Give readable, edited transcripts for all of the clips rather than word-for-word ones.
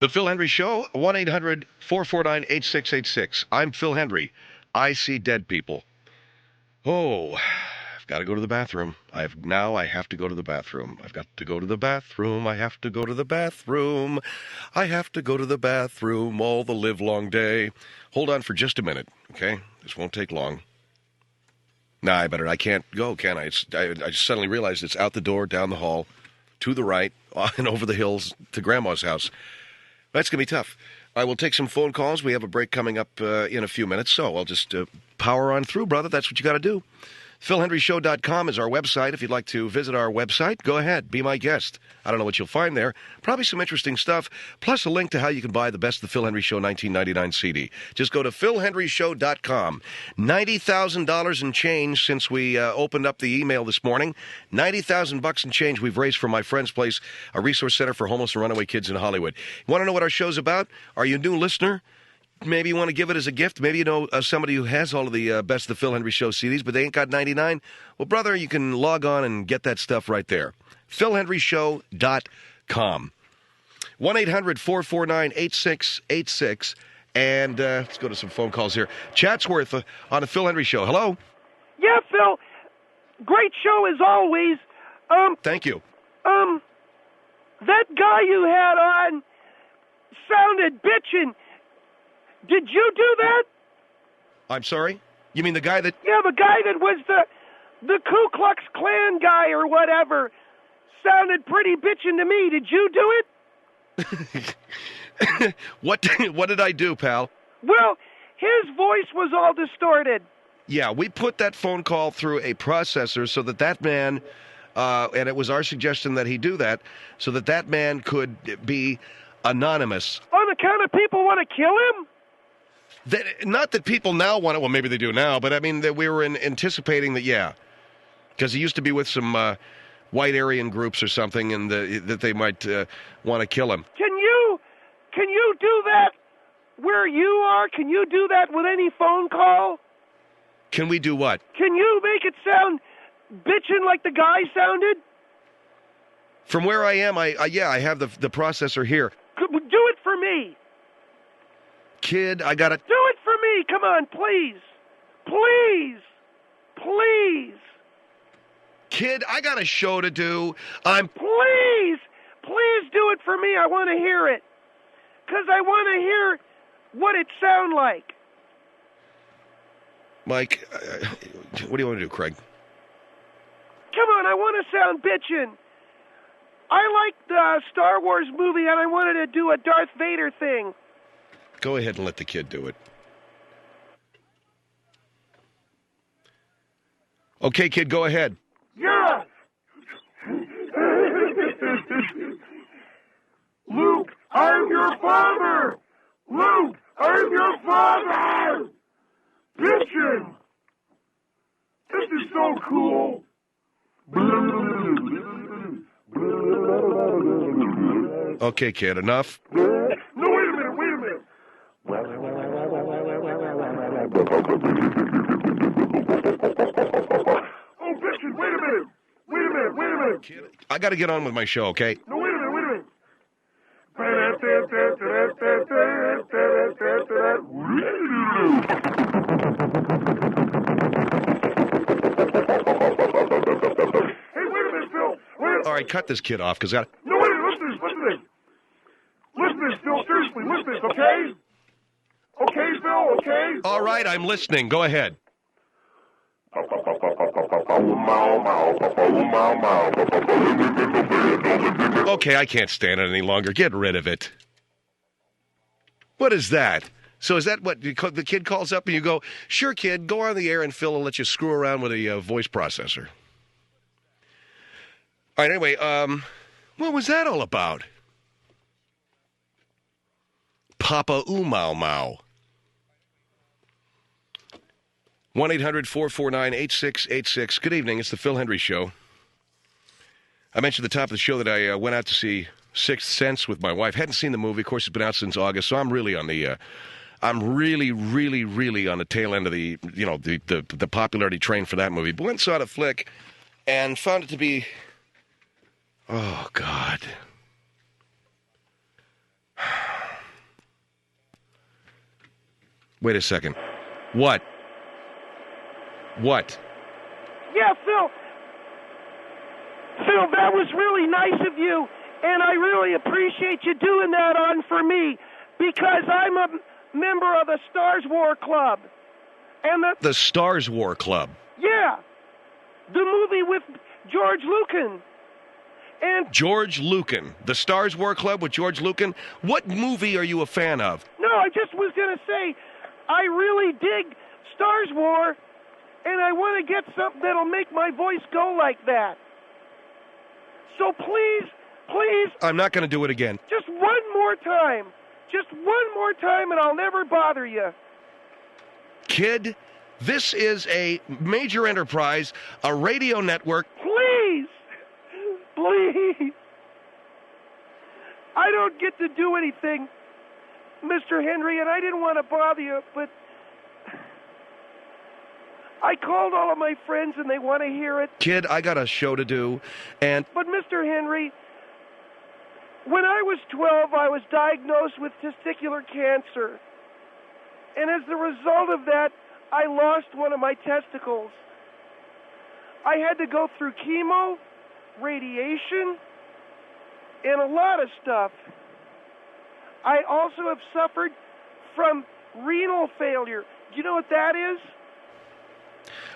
The Phil Hendrie Show, 1-800-449-8686. I'm Phil Hendrie. I see dead people. Oh, I've got to go to the bathroom. I have to go to the bathroom. I've got to go to the bathroom. I have to go to the bathroom. I have to go to the bathroom all the livelong day. Hold on for just a minute, okay? This won't take long. Nah, I can't go, can I? I just suddenly realized it's out the door, down the hall, to the right, and over the hills to Grandma's house. That's going to be tough. I will take some phone calls. We have a break coming up in a few minutes, so I'll just power on through, brother. That's what you got to do. PhilHendrieShow.com is our website. If you'd like to visit our website, go ahead. Be my guest. I don't know what you'll find there. Probably some interesting stuff, plus a link to how you can buy the best of the Phil Hendrie Show 1999 CD. Just go to PhilHendrieShow.com. $90,000 in change since we opened up the email this morning. $90,000 in change we've raised for my friend's place, a resource center for homeless and runaway kids in Hollywood. You want to know what our show's about? Are you a new listener? Maybe you want to give it as a gift. Maybe you know somebody who has all of the best of the Phil Hendrie Show CDs, but they ain't got 99. Well, brother, you can log on and get that stuff right there. PhilHendrieShow.com. 1-800-449-8686. And let's go to some phone calls here. Chatsworth on the Phil Hendrie Show. Hello? Yeah, Phil. Great show as always. Thank you. That guy you had on sounded bitchin'. Did you do that? I'm sorry? You mean the guy that... Yeah, the guy that was the Ku Klux Klan guy or whatever. Sounded pretty bitchin' to me. Did you do it? What did I do, pal? Well, his voice was all distorted. Yeah, we put that phone call through a processor so that man, and it was our suggestion that he do that, so that man could be anonymous. On account of people want to kill him? Not that people now want it. Well, maybe they do now, but I mean that we were anticipating that, yeah, because he used to be with some white Aryan groups or something, and that they might want to kill him. Can you do that where you are? Can you do that with any phone call? Can we do what? Can you make it sound bitchin' like the guy sounded? From where I am, I have the processor here. Do it for me. Kid, I gotta... Do it for me! Come on, please! Please! Please! Kid, I got a show to do. Please! Please do it for me. I want to hear it. Because I want to hear what it sound like. Mike, what do you want to do, Craig? Come on, I want to sound bitchin'. I liked the Star Wars movie, and I wanted to do a Darth Vader thing. Go ahead and let the kid do it. Okay, kid, go ahead. Yeah! Luke, I'm your father! Luke, I'm your father! Bitchin'! This is so cool! Okay, kid, enough? No, wait a minute. Oh, bitches, wait a minute. Kid, I got to get on with my show, okay? No, wait a minute. Hey, wait a minute, Phil. All right, cut this kid off, because I... No, wait a minute, listen to this. Listen to this, Phil, seriously, listen to this, okay? Okay, Phil, okay? All right, I'm listening. Go ahead. Okay, I can't stand it any longer. Get rid of it. What is that? So is that what the kid calls up and you go, sure, kid, go on the air and Phil will let you screw around with a voice processor. All right, anyway, what was that all about? Papa Mau Mau. 1-800-449-8686. Good evening. It's the Phil Hendrie Show. I mentioned at the top of the show that I went out to see Sixth Sense with my wife. Hadn't seen the movie. Of course, it's been out since August, so I'm really on the... I'm really on the tail end of the popularity train for that movie. But went and saw the flick and found it to be... Oh, God. Wait a second. What? What? Yeah, Phil. Phil, that was really nice of you, and I really appreciate you doing that on for me, because I'm a member of the Stars War Club. And The Stars War Club? Yeah. The movie with George Lucan. And George Lucan. The Stars War Club with George Lucan? What movie are you a fan of? No, I just was going to say, I really dig Stars War, and I want to get something that'll make my voice go like that. So please, I'm not going to do it again. just one more time. Just one more time, and I'll never bother you. Kid, this is a major enterprise, a radio network. Please. Please. I don't get to do anything, Mr. Hendrie, and I didn't want to bother you, but I called all of my friends and they want to hear it. Kid, I got a show to do, and... But Mr. Hendrie, when I was 12, I was diagnosed with testicular cancer. And as the result of that, I lost one of my testicles. I had to go through chemo, radiation, and a lot of stuff. I also have suffered from renal failure. Do you know what that is?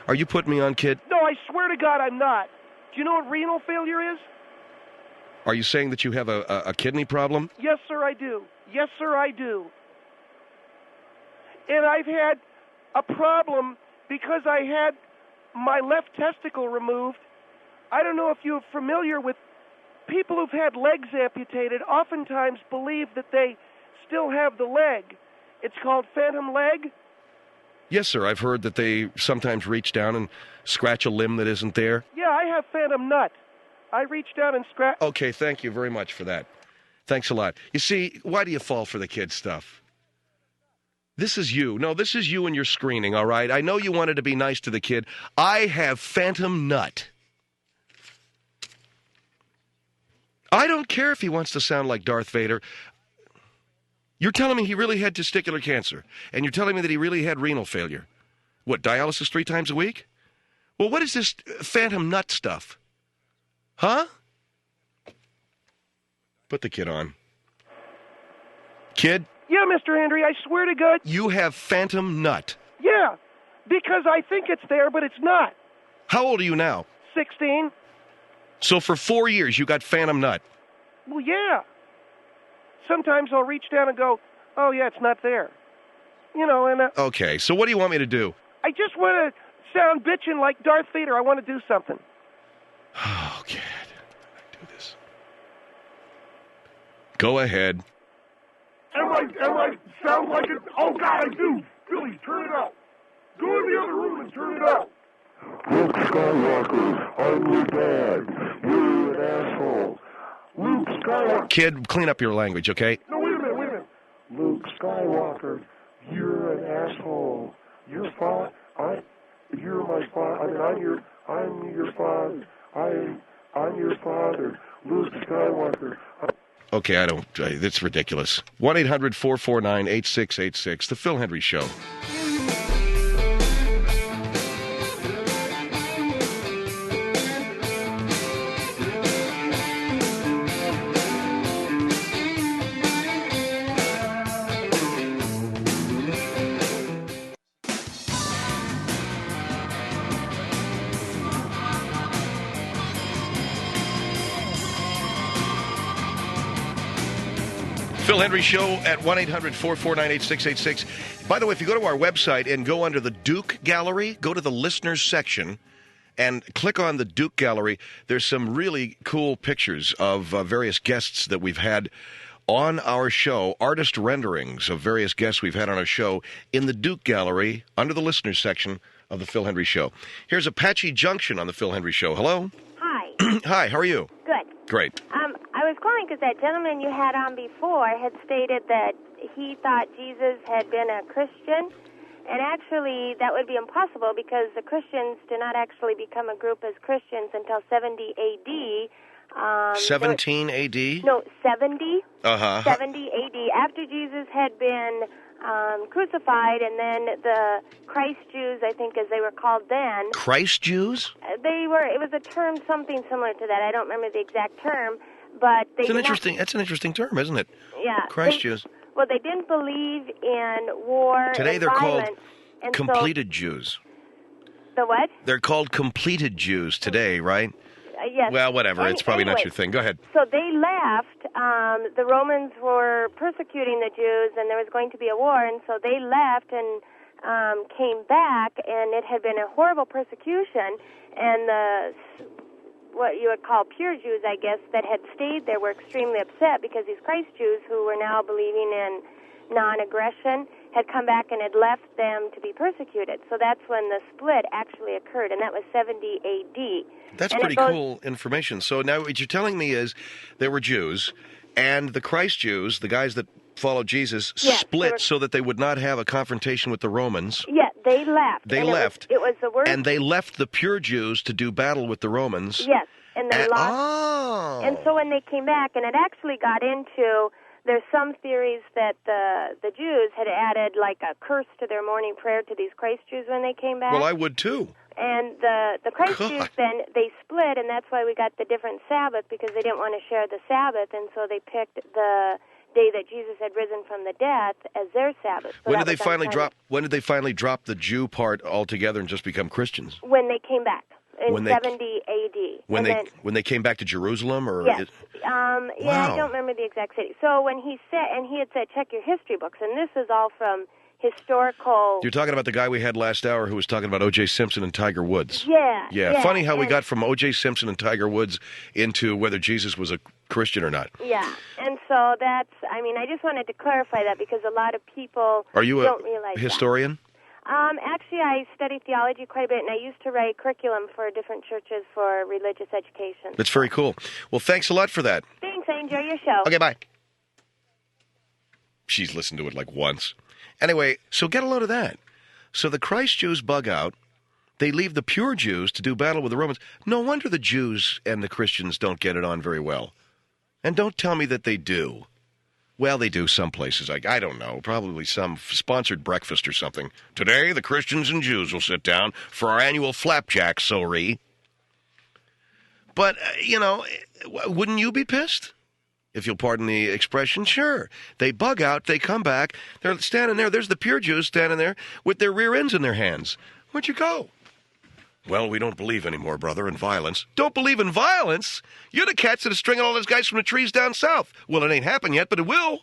Are you putting me on, kid? No, I swear to God I'm not. Do you know what renal failure is? Are you saying that you have a kidney problem? Yes, sir, I do. Yes, sir, I do. And I've had a problem because I had my left testicle removed. I don't know if you're familiar with people who've had legs amputated, oftentimes believe that they still have the leg. It's called phantom leg. Yes, sir. I've heard that they sometimes reach down and scratch a limb that isn't there. Yeah, I have phantom nut. I reach down and scratch. Okay, thank you very much for that. Thanks a lot. You see, why do you fall for the kid stuff? This is you. No, this is you and your screening, all right? I know you wanted to be nice to the kid. I have phantom nut. I don't care if he wants to sound like Darth Vader. You're telling me he really had testicular cancer, and you're telling me that he really had renal failure. What, dialysis 3 times a week? Well, what is this phantom nut stuff? Huh? Put the kid on. Kid? Yeah, Mr. Hendrie, I swear to God. You have phantom nut. Yeah, because I think it's there, but it's not. How old are you now? 16. So for 4 years, you got phantom nut. Well, yeah. Sometimes I'll reach down and go, oh, yeah, it's not there. You know, and... Okay, so what do you want me to do? I just want to sound bitching like Darth Vader. I want to do something. Oh, kid. I do this. Go ahead. Am I sound like it? Oh, God, I do. Billy, turn it up. Go in the other room and turn it up. Luke Skywalker, I'm your dad. You're an asshole. Luke Skywalker. Kid, clean up your language, okay? No, wait a minute. Luke Skywalker, you're an asshole. You're you're my father. I mean, I'm your father. I'm your father. Luke Skywalker. Okay, I don't. It's ridiculous. 1-800-449-8686. The Phil Hendrie Show. Phil Hendrie Show at 1-800-449-8686. By the way, if you go to our website and go under the Duke Gallery, go to the listeners section and click on the Duke Gallery. There's some really cool pictures of various guests that we've had on our show, artist renderings of various guests we've had on our show in the Duke Gallery under the listeners section of the Phil Hendrie Show. Here's Apache Junction on the Phil Hendrie Show. Hello? Hi. Hi, how are you? Good. Great. I was calling because that gentleman you had on before had stated that he thought Jesus had been a Christian, and actually that would be impossible because the Christians do not actually become a group as Christians until 70 A.D. 17 A.D.? No, 70. 70 A.D. After Jesus had been crucified, and then the Christ Jews, I think as they were called then. Christ Jews? It was a term, something similar to that. I don't remember the exact term, but they... That's an interesting term, isn't it? Yeah. Christ Jews. Well, they didn't believe in war Today and they're violence. called completed Jews. The what? They're called completed Jews today, right? Yes. Well, whatever. It's probably not your thing. Go ahead. So they left. The Romans were persecuting the Jews, and there was going to be a war, and so they left and came back, and it had been a horrible persecution, and what you would call pure Jews, I guess, that had stayed there were extremely upset because these Christ Jews, who were now believing in non-aggression, had come back and had left them to be persecuted. So that's when the split actually occurred, and that was 70 A.D. That's pretty cool information. So now what you're telling me is there were Jews, and the Christ Jews, the guys that followed Jesus, split so that they would not have a confrontation with the Romans. Yeah, they left. They left. It was the word. And they left the pure Jews to do battle with the Romans. Yes, and they lost. Oh. And so when they came back, and it actually got into... There's some theories that the Jews had added like a curse to their morning prayer to these Christ Jews when they came back. Well, I would too. And the Christ Jews then, they split, and that's why we got the different Sabbath, because they didn't want to share the Sabbath, and so they picked the day that Jesus had risen from the death as their Sabbath. So when did they finally drop the Jew part altogether and just become Christians? When they came back. In 70 A.D. When they came back to Jerusalem, or yes, wow. I don't remember the exact city. So when he had said, check your history books, and this is all from historical. You're talking about the guy we had last hour who was talking about O.J. Simpson and Tiger Woods. Yeah. Funny how we got from O.J. Simpson and Tiger Woods into whether Jesus was a Christian or not. Yeah, and so that's. I just wanted to clarify that because a lot of people don't realize a historian? That. Actually, I study theology quite a bit, and I used to write curriculum for different churches for religious education. That's very cool. Well, thanks a lot for that. Thanks. I enjoy your show. Okay, bye. She's listened to it like once. Anyway, so get a load of that. So the Christ Jews bug out. They leave the pure Jews to do battle with the Romans. No wonder the Jews and the Christians don't get it on very well. And don't tell me that they do. Well, they do some places. I don't know. Probably some sponsored breakfast or something. Today, the Christians and Jews will sit down for our annual flapjack soiree. But, wouldn't you be pissed? If you'll pardon the expression, sure. They bug out. They come back. They're standing there. There's the pure Jews standing there with their rear ends in their hands. Where'd you go? Well, we don't believe anymore, brother, in violence. Don't believe in violence? You're the cats that are stringing all those guys from the trees down south. Well, it ain't happened yet, but it will.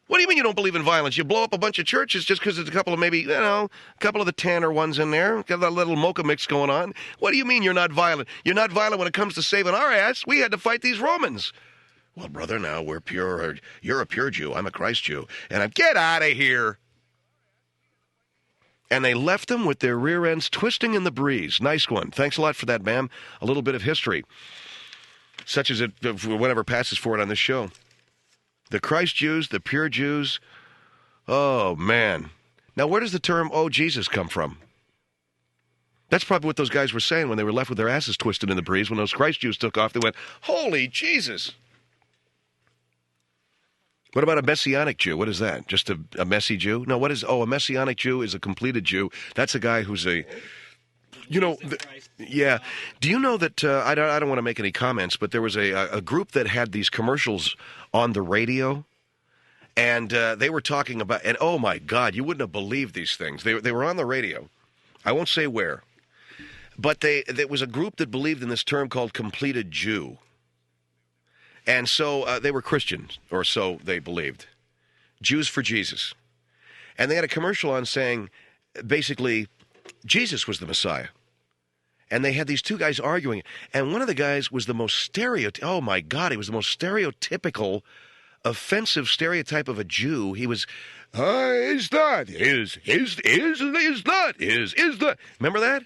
What do you mean you don't believe in violence? You blow up a bunch of churches just because there's a couple of a couple of the tanner ones in there. Got that little mocha mix going on. What do you mean you're not violent? You're not violent when it comes to saving our ass. We had to fight these Romans. Well, brother, now we're pure. You're a pure Jew. I'm a Christ Jew. And get out of here. And they left them with their rear ends twisting in the breeze. Nice one. Thanks a lot for that, ma'am. A little bit of history, such as it whatever passes for it on this show. The Christ Jews, the pure Jews. Oh, man. Now, where does the term, oh, Jesus, come from? That's probably what those guys were saying when they were left with their asses twisted in the breeze. When those Christ Jews took off, they went, holy Jesus. What about a Messianic Jew? What is that? Just a messy Jew? No, a Messianic Jew is a completed Jew. That's a guy who's yeah. Do you know that, I don't want to make any comments, but there was a group that had these commercials on the radio, and they were talking about, and oh my God, you wouldn't have believed these things. They were on the radio. I won't say where, but there was a group that believed in this term called completed Jew. And so they were Christians, or so they believed. Jews for Jesus. And they had a commercial on saying, basically, Jesus was the Messiah. And they had these two guys arguing. And one of the guys was the most oh my God, he was the most stereotypical, offensive stereotype of a Jew. He was, is not, is not. Remember that?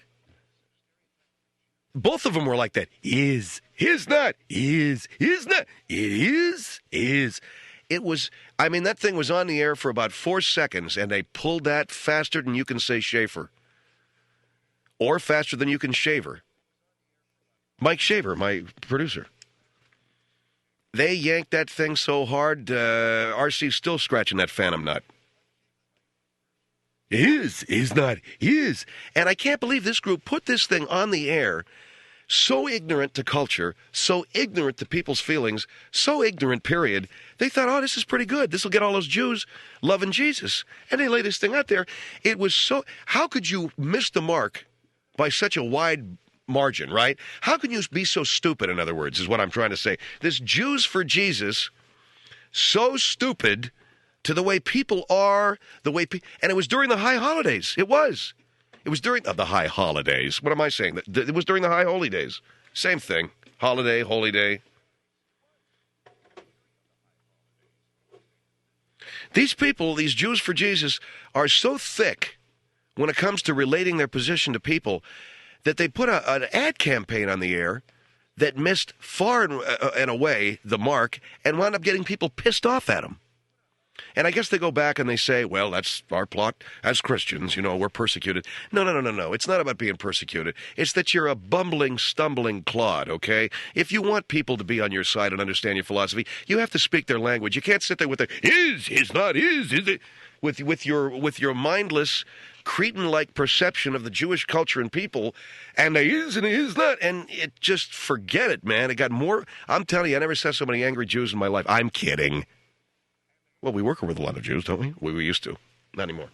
Both of them were like that. Is not, is not, is. It was, that thing was on the air for about 4 seconds, and they pulled that faster than you can say Schaefer. Or faster than you can shaver. Mike Shaver, my producer. They yanked that thing so hard, RC's still scratching that phantom nut. Is not. And I can't believe this group put this thing on the air, so ignorant to culture, so ignorant to people's feelings, so ignorant, period. They thought, oh, this is pretty good. This will get all those Jews loving Jesus. And they lay this thing out there. It was so, how could you miss the mark by such a wide margin, right? How can you be so stupid, in other words, is what I'm trying to say. This Jews for Jesus, so stupid to the way people are, and it was during the high holidays. It was during the high holidays. What am I saying? It was during the high holy days. Same thing. Holiday, holy day. These people, these Jews for Jesus, are so thick when it comes to relating their position to people that they put an ad campaign on the air that missed far and away the mark and wound up getting people pissed off at them. And I guess they go back and they say, well, that's our plot as Christians, we're persecuted. No. It's not about being persecuted. It's that you're a bumbling, stumbling clod, okay? If you want people to be on your side and understand your philosophy, you have to speak their language. You can't sit there with the is not, is it? With your mindless, cretin-like perception of the Jewish culture and people, and there is and is not, and it just, forget it, man. It got more, I'm telling you, I never saw so many angry Jews in my life. I'm kidding. Well, we work with a lot of Jews, don't we? We used to. Not anymore.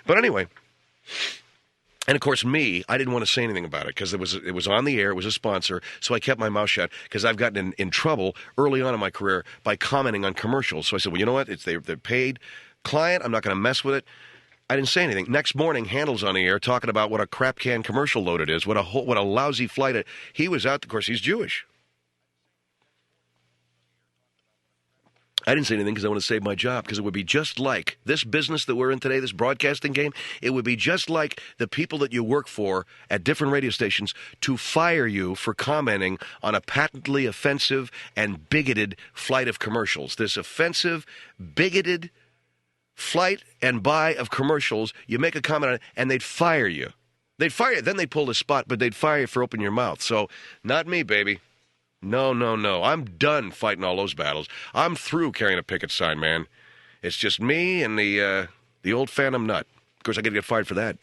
But anyway, and of course I didn't want to say anything about it because it was on the air, it was a sponsor, so I kept my mouth shut because I've gotten in trouble early on in my career by commenting on commercials. So I said, well, you know what? They're paid client. I'm not going to mess with it. I didn't say anything. Next morning, Handel's on the air talking about what a crap can commercial load it is, what a lousy flight. He was out, of course, he's Jewish. I didn't say anything because I want to save my job, because it would be just like this business that we're in today, this broadcasting game, it would be just like the people that you work for at different radio stations to fire you for commenting on a patently offensive and bigoted flight of commercials. This offensive, bigoted flight and buy of commercials, you make a comment on it, and they'd fire you. They'd fire you. Then they'd pull the spot, but they'd fire you for opening your mouth. So, not me, baby. No. I'm done fighting all those battles. I'm through carrying a picket sign, man. It's just me and the old phantom nut. Of course, I got to get fired for that.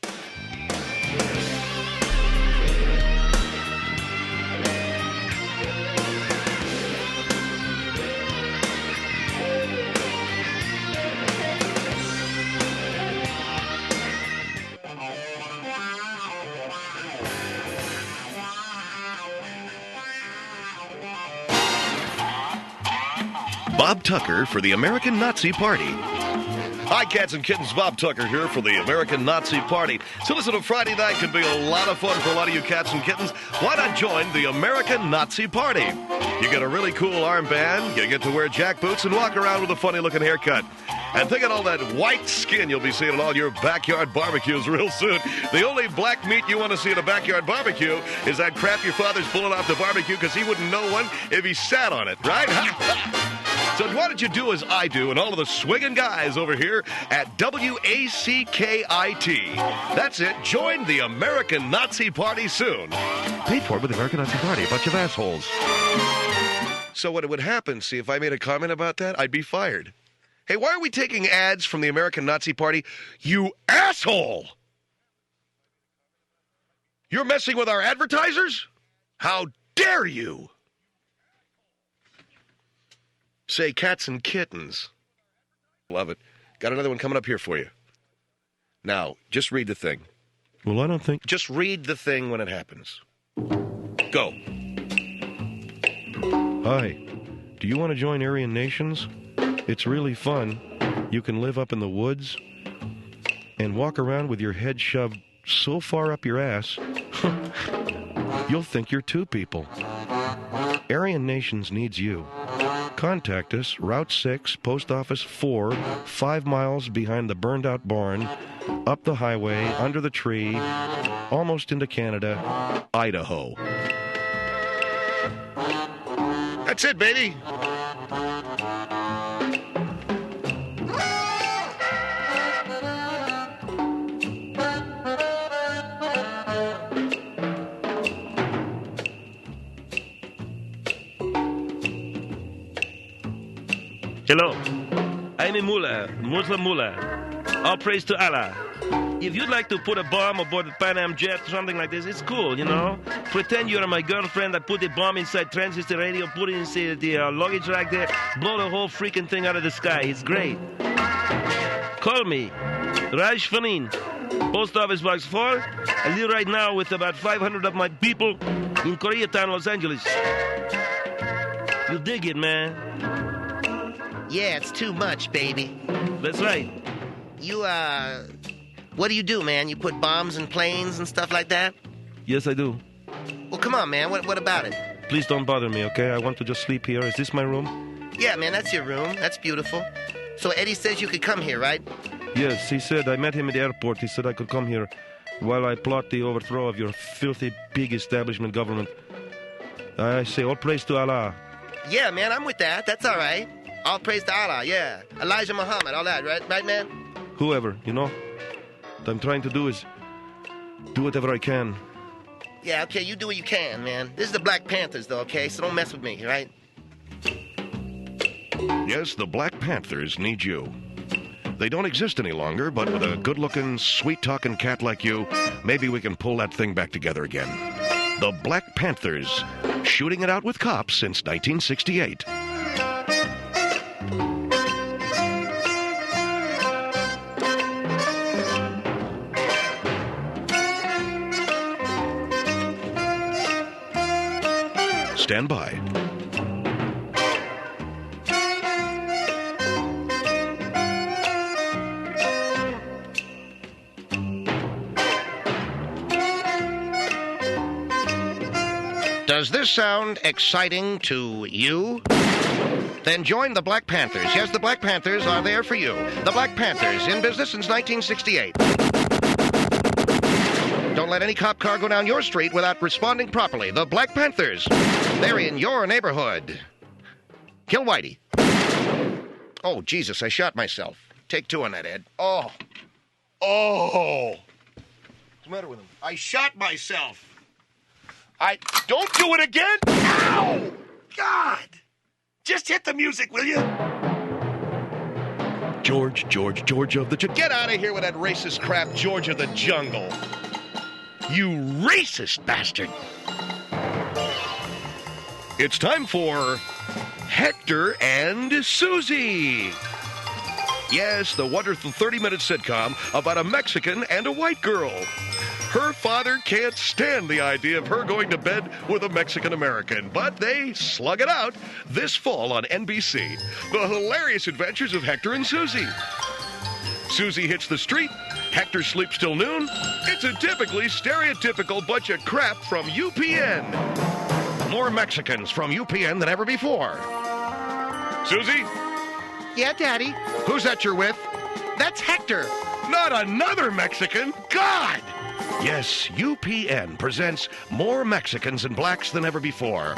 Bob Tucker for the American Nazi Party. Hi, cats and kittens. Bob Tucker here for the American Nazi Party. So listen, a Friday night can be a lot of fun for a lot of you cats and kittens. Why not join the American Nazi Party? You get a really cool armband, you get to wear jack boots and walk around with a funny-looking haircut. And think of all that white skin you'll be seeing in all your backyard barbecues real soon. The only black meat you want to see at a backyard barbecue is that crap your father's pulling off the barbecue because he wouldn't know one if he sat on it, right? So why don't you do as I do and all of the swinging guys over here at WACKIT. That's it. Join the American Nazi Party soon. Paid for by the American Nazi Party. A bunch of assholes. So what would happen, see, if I made a comment about that, I'd be fired. Hey, why are we taking ads from the American Nazi Party? You asshole! You're messing with our advertisers? How dare you? Say cats and kittens. Love it. Got another one coming up here for you. Now, just read the thing. Well, I don't think... Just read the thing when it happens. Go. Hi. Do you want to join Aryan Nations? It's really fun. You can live up in the woods and walk around with your head shoved so far up your ass, you'll think you're two people. Aryan Nations needs you. Contact us, Route 6, Post Office 4, 5 miles behind the burned-out barn, up the highway, under the tree, almost into Canada, Idaho. That's it, baby. Hello. I'm a mullah, Muslim mullah. All praise to Allah. If you'd like to put a bomb aboard the Pan Am jet or something like this, it's cool, you know. Pretend you're my girlfriend. I put the bomb inside transistor radio, put it inside the luggage rack there, blow the whole freaking thing out of the sky. It's great. Call me, Raj Fanin, Post Office Box 4. I live right now with about 500 of my people in Koreatown, Los Angeles. You dig it, man? Yeah, it's too much, baby. That's right. You, what do you do, man? You put bombs in planes and stuff like that? Yes, I do. Well, come on, man. What about it? Please don't bother me, okay? I want to just sleep here. Is this my room? Yeah, man, that's your room. That's beautiful. So Eddie says you could come here, right? Yes, he said. I met him at the airport. He said I could come here while I plot the overthrow of your filthy pig establishment government. I say all praise to Allah. Yeah, man, I'm with that. That's all right. All praise to Allah, yeah. Elijah Muhammad, all that, right? Right, man? Whoever, you know? What I'm trying to do is do whatever I can. Yeah, okay, you do what you can, man. This is the Black Panthers, though, okay? So don't mess with me, right? Yes, the Black Panthers need you. They don't exist any longer, but with a good-looking, sweet-talking cat like you, maybe we can pull that thing back together again. The Black Panthers, shooting it out with cops since 1968. Stand by. Does this sound exciting to you? Then join the Black Panthers. Yes, the Black Panthers are there for you. The Black Panthers, in business since 1968. Don't let any cop car go down your street without responding properly. The Black Panthers, they're in your neighborhood. Kill Whitey. Oh, Jesus, I shot myself. Take two on that, Ed. Oh. What's the matter with him? I shot myself. Don't do it again! Ow! God! Just hit the music, will you? George of the... Get out of here with that racist crap, George of the Jungle. You racist bastard. It's time for Hector and Susie. Yes, the wonderful 30-minute sitcom about a Mexican and a white girl. Her father can't stand the idea of her going to bed with a Mexican-American, but they slug it out this fall on NBC. The hilarious adventures of Hector and Susie. Susie hits the street. Hector sleeps till noon. It's a typically stereotypical bunch of crap from UPN. More Mexicans from UPN than ever before. Susie? Yeah, Daddy? Who's that you're with? That's Hector. Not another Mexican? God! Yes, UPN presents more Mexicans and blacks than ever before.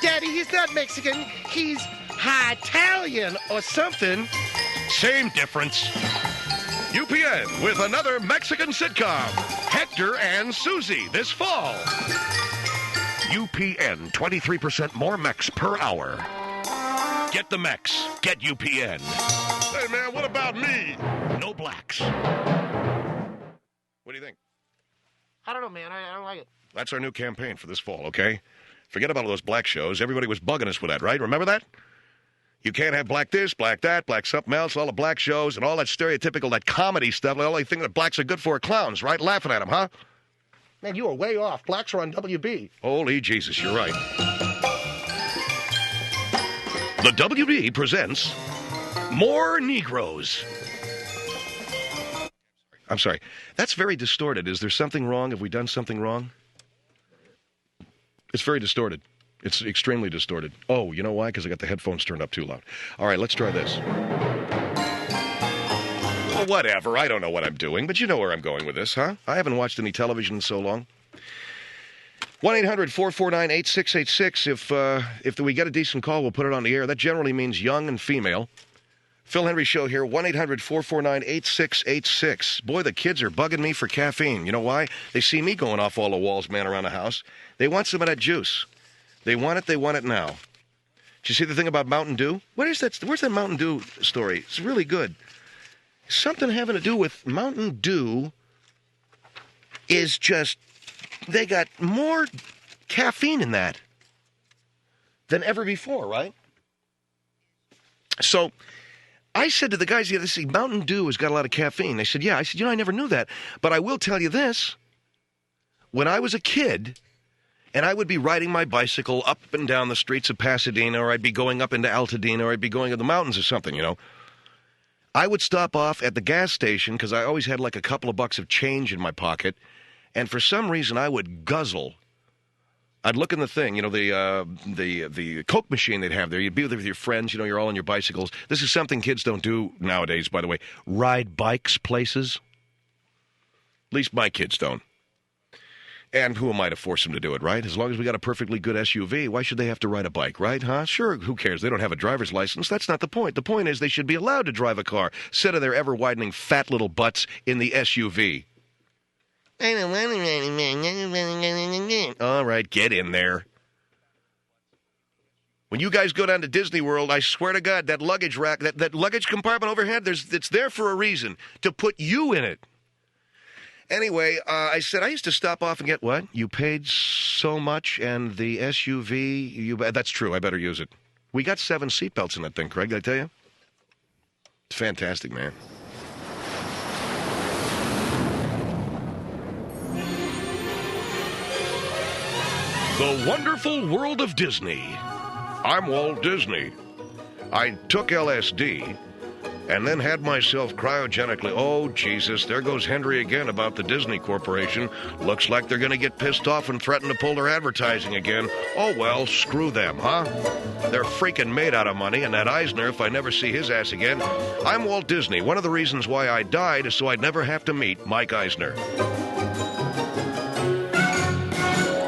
Daddy, he's not Mexican. He's Italian or something. Same difference. UPN with another Mexican sitcom, Hector and Susie, this fall. UPN, 23% more Mex per hour. Get the Mex. Get UPN. Hey, man, what about me? No blacks. What do you think? I don't know, man. I don't like it. That's our new campaign for this fall, okay? Forget about all those black shows. Everybody was bugging us with that, right? Remember that? You can't have black this, black that, black something else, all the black shows and all that stereotypical, that comedy stuff. The only thing that blacks are good for are clowns, right? Laughing at them, huh? Man, you are way off. Blacks are on WB. Holy Jesus, you're right. The WB presents More Negroes. I'm sorry. That's very distorted. Is there something wrong? Have we done something wrong? It's very distorted. It's extremely distorted. Oh, you know why? Because I got the headphones turned up too loud. All right, let's try this. Well, whatever. I don't know what I'm doing, but you know where I'm going with this, huh? I haven't watched any television in so long. 1-800-449-8686. If we get a decent call, we'll put it on the air. That generally means young and female. Phil Hendrie Show here, 1-800-449-8686. Boy, the kids are bugging me for caffeine. You know why? They see me going off all the walls, man, around the house. They want some of that juice. They want it now. Did you see the thing about Mountain Dew? What is that? Where's that Mountain Dew story? It's really good. Something having to do with Mountain Dew is just, they got more caffeine in that than ever before, right? So I said to the guys, yeah, see, Mountain Dew has got a lot of caffeine. They said, yeah. I said, I never knew that. But I will tell you this. When I was a kid, and I would be riding my bicycle up and down the streets of Pasadena, or I'd be going up into Altadena, or I'd be going to the mountains or something, I would stop off at the gas station because I always had like a couple of bucks of change in my pocket. And for some reason, I would guzzle. I'd look in the thing, the Coke machine they'd have there. You'd be with your friends, you're all on your bicycles. This is something kids don't do nowadays, by the way. Ride bikes places. At least my kids don't. And who am I to force them to do it, right? As long as we got a perfectly good SUV, why should they have to ride a bike, right? Huh? Sure, who cares? They don't have a driver's license. That's not the point. The point is they should be allowed to drive a car instead of their ever-widening fat little butts in the SUV. All right, get in there. When you guys go down to Disney World, I swear to God, that luggage rack, that luggage compartment overhead, it's there for a reason, to put you in it. Anyway, I said, I used to stop off and get what? You paid so much, and the SUV, that's true, I better use it. We got 7 seatbelts in that thing, Craig, did I tell you? It's fantastic, man. The Wonderful World of Disney. I'm Walt Disney. I took LSD and then had myself cryogenically. Oh, Jesus, there goes Hendrie again about the Disney Corporation. Looks like they're going to get pissed off and threaten to pull their advertising again. Oh, well, screw them, huh? They're freaking made out of money, and that Eisner, if I never see his ass again. I'm Walt Disney. One of the reasons why I died is so I'd never have to meet Mike Eisner.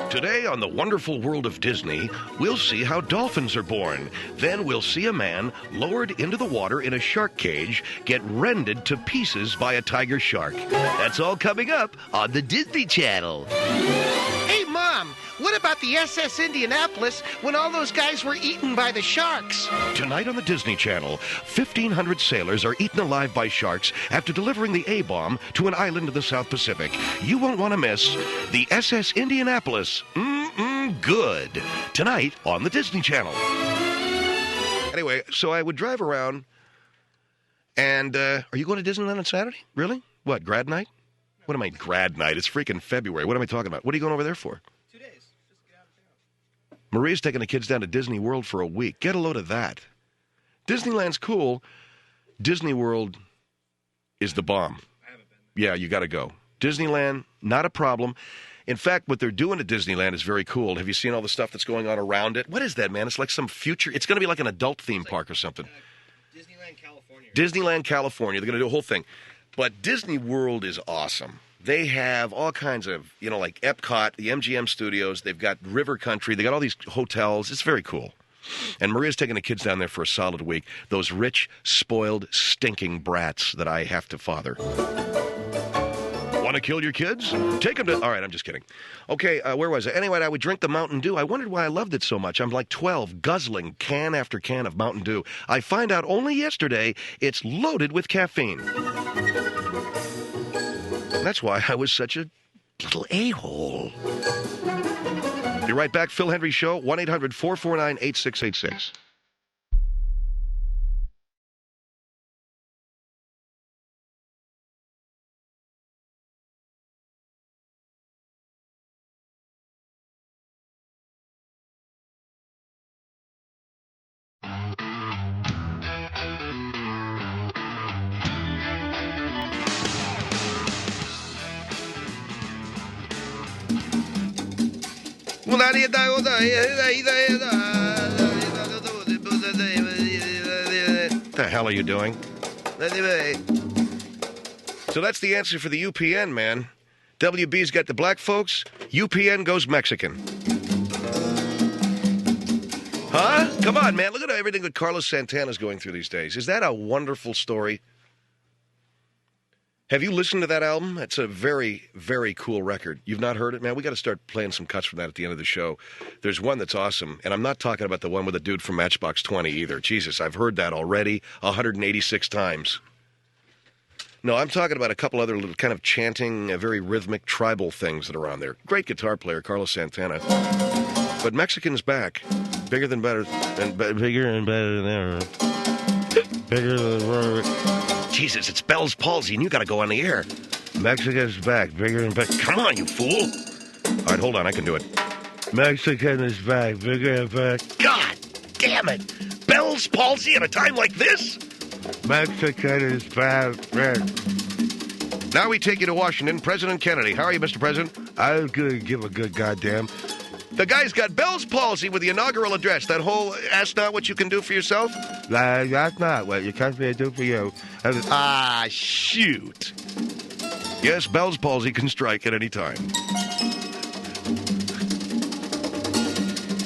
Today on The Wonderful World of Disney, we'll see how dolphins are born. Then we'll see a man lowered into the water in a shark cage get rended to pieces by a tiger shark. That's all coming up on the Disney Channel. Hey, Mom, what about the SS Indianapolis when all those guys were eaten by the sharks? Tonight on the Disney Channel, 1,500 sailors are eaten alive by sharks after delivering the A-bomb to an island in the South Pacific. You won't want to miss the SS Indianapolis. Good. Tonight on the Disney Channel. Anyway, so I would drive around, and are you going to Disneyland on Saturday? Really? What, grad night? What am I, grad night? It's freaking February. What am I talking about? What are you going over there for? 2 days. Just get out of town. Maria's taking the kids down to Disney World for a week. Get a load of that. Disneyland's cool. Disney World is the bomb. I haven't been. Yeah, you got to go. Disneyland, not a problem. In fact, what they're doing at Disneyland is very cool. Have you seen all the stuff that's going on around it? What is that, man? It's like some future. It's going to be like an adult theme park or something. Disneyland, California. Disneyland, California. They're going to do a whole thing. But Disney World is awesome. They have all kinds of, like Epcot, the MGM Studios. They've got River Country. They got all these hotels. It's very cool. And Maria's taking the kids down there for a solid week. Those rich, spoiled, stinking brats that I have to father. Want to kill your kids? Take them to... All right, I'm just kidding. Okay, where was I? Anyway, I would drink the Mountain Dew. I wondered why I loved it so much. I'm like 12, guzzling can after can of Mountain Dew. I find out only yesterday it's loaded with caffeine. That's why I was such a little a-hole. Be right back. Phil Hendrie Show, 1-800-449-8686. What the hell are you doing? So that's the answer for the UPN, man. WB's got the black folks. UPN goes Mexican. Huh? Come on, man. Look at everything that Carlos Santana's going through these days. Is that a wonderful story? Have you listened to that album? It's a very, very cool record. You've not heard it, man? We got to start playing some cuts from that at the end of the show. There's one that's awesome, and I'm not talking about the one with the dude from Matchbox 20 either. Jesus, I've heard that already 186 times. No, I'm talking about a couple other little kind of chanting, very rhythmic, tribal things that are on there. Great guitar player, Carlos Santana. But Mexican's back. Bigger than better. Bigger and better than ever. Bigger than ever. Jesus, it's Bell's palsy, and you got to go on the air. Mexican's back, bigger and better. Come on, you fool. All right, hold on, I can do it. Mexican is back, bigger and better. God damn it. Bell's palsy at a time like this? Mexican is back. Now we take you to Washington. President Kennedy. How are you, Mr. President? I'm going to give a good goddamn. The guy's got Bell's palsy with the inaugural address. That whole ask not what you can do for yourself? That's not what your country can do for you. Shoot. Yes, Bell's palsy can strike at any time.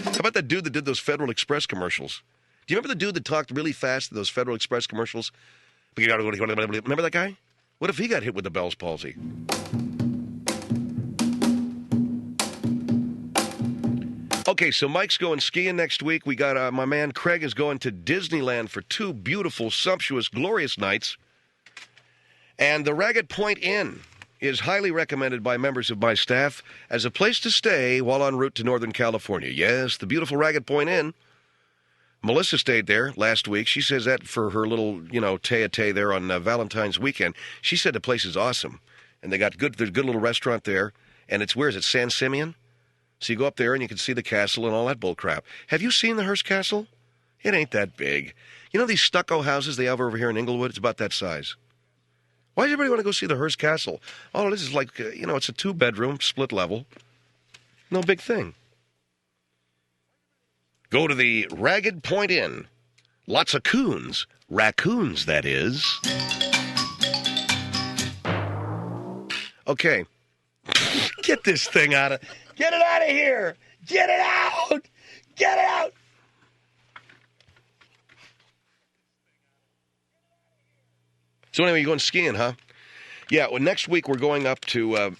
How about that dude that did those Federal Express commercials? Do you remember the dude that talked really fast in those Federal Express commercials? Remember that guy? What if he got hit with the Bell's palsy? Okay, so Mike's going skiing next week. We got my man Craig is going to Disneyland for 2 beautiful, sumptuous, glorious nights. And the Ragged Point Inn is highly recommended by members of my staff as a place to stay while en route to Northern California. Yes, the beautiful Ragged Point Inn. Melissa stayed there last week. She says that for her little, tete there on Valentine's weekend. She said the place is awesome. And there's a good little restaurant there. And where is it, San Simeon? So you go up there and you can see the castle and all that bull crap. Have you seen the Hearst Castle? It ain't that big. You know these stucco houses they have over here in Inglewood? It's about that size. Why does everybody want to go see the Hearst Castle? All it is like, it's a 2-bedroom, split level. No big thing. Go to the Ragged Point Inn. Lots of coons. Raccoons, that is. Okay. Get this thing out of... Get it out of here! Get it out! Get it out! So anyway, you're going skiing, huh? Yeah, well, next week we're going up to...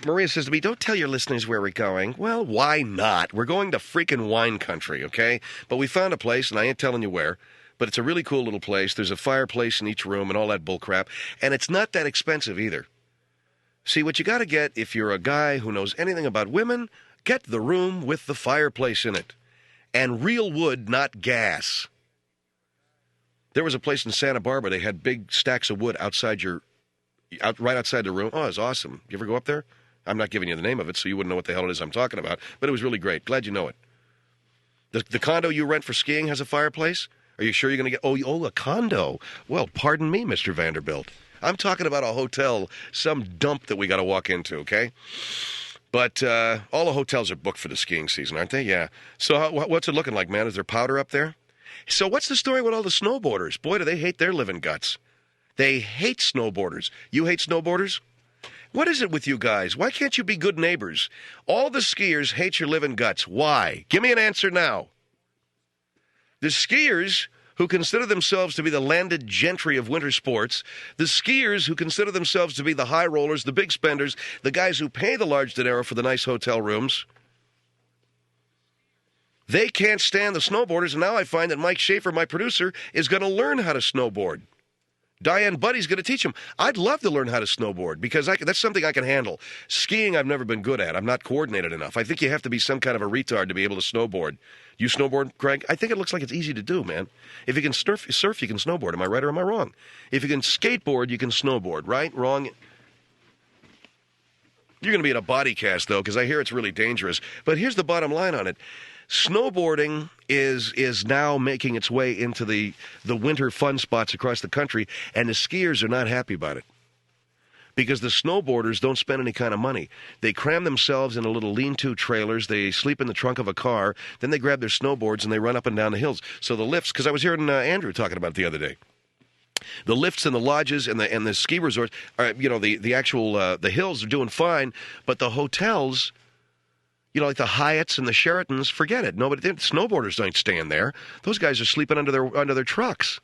Maria says to me, don't tell your listeners where we're going. Well, why not? We're going to freaking wine country, okay? But we found a place, and I ain't telling you where, but it's a really cool little place. There's a fireplace in each room and all that bull crap, and it's not that expensive either. See, what you got to get, if you're a guy who knows anything about women, get the room with the fireplace in it. And real wood, not gas. There was a place in Santa Barbara, they had big stacks of wood right outside the room. Oh, it was awesome. You ever go up there? I'm not giving you the name of it, so you wouldn't know what the hell it is I'm talking about, but it was really great. Glad you know it. The condo you rent for skiing has a fireplace? Are you sure you're going to get... Oh, a condo. Well, pardon me, Mr. Vanderbilt. I'm talking about a hotel, some dump that we got to walk into, okay? But all the hotels are booked for the skiing season, aren't they? Yeah. So what's it looking like, man? Is there powder up there? So what's the story with all the snowboarders? Boy, do they hate their living guts. They hate snowboarders. You hate snowboarders? What is it with you guys? Why can't you be good neighbors? All the skiers hate your living guts. Why? Give me an answer now. The skiers who consider themselves to be the landed gentry of winter sports, the skiers who consider themselves to be the high rollers, the big spenders, the guys who pay the large dinero for the nice hotel rooms, they can't stand the snowboarders, and now I find that Mike Schaefer, my producer, is going to learn how to snowboard. Diane Buddy's going to teach him. I'd love to learn how to snowboard because that's something I can handle. Skiing, I've never been good at. I'm not coordinated enough. I think you have to be some kind of a retard to be able to snowboard. You snowboard, Craig? I think it looks like it's easy to do, man. If you can surf, you can snowboard. Am I right or am I wrong? If you can skateboard, you can snowboard. Right? Wrong? You're going to be in a body cast, though, because I hear it's really dangerous. But here's the bottom line on it. Snowboarding is now making its way into the winter fun spots across the country, and the skiers are not happy about it. Because the snowboarders don't spend any kind of money. They cram themselves in a little lean-to trailers, they sleep in the trunk of a car, then they grab their snowboards and they run up and down the hills. So the lifts, because I was hearing Andrew talking about it the other day. The lifts and the lodges and the ski resorts, are, the actual the hills are doing fine, but the hotels... like the Hyatts and the Sheratons, forget it. Nobody, snowboarders don't stand there. Those guys are sleeping under their trucks.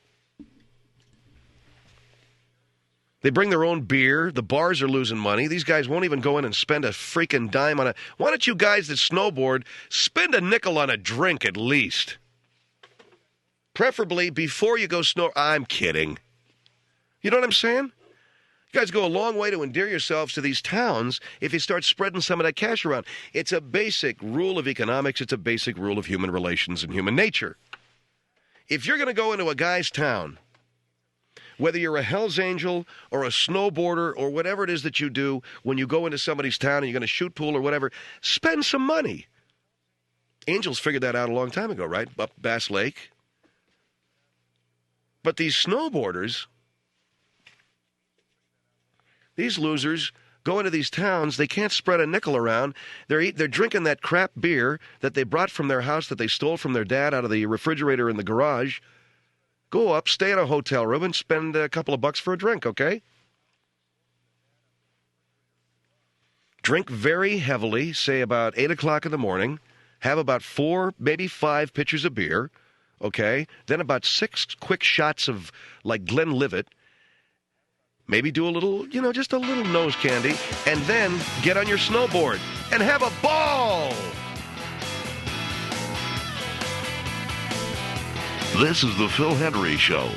They bring their own beer. The bars are losing money. These guys won't even go in and spend a freaking dime on a... Why don't you guys that snowboard spend a nickel on a drink at least? Preferably before you go snow... I'm kidding. You know what I'm saying? You guys go a long way to endear yourselves to these towns if you start spreading some of that cash around. It's a basic rule of economics. It's a basic rule of human relations and human nature. If you're going to go into a guy's town, whether you're a Hell's Angel or a snowboarder or whatever it is that you do when you go into somebody's town and you're going to shoot pool or whatever, spend some money. Angels figured that out a long time ago, right? Up Bass Lake. But these snowboarders, these losers go into these towns, they can't spread a nickel around. They're drinking that crap beer that they brought from their house that they stole from their dad out of the refrigerator in the garage. Go up, stay in a hotel room, and spend a couple of bucks for a drink, okay? Drink very heavily, say about 8 o'clock in the morning. Have about 4, maybe 5 pitchers of beer, okay? Then about 6 quick shots of, like, Glenlivet. Maybe do a little, just a little nose candy. And then get on your snowboard and have a ball! This is the Phil Hendrie Show.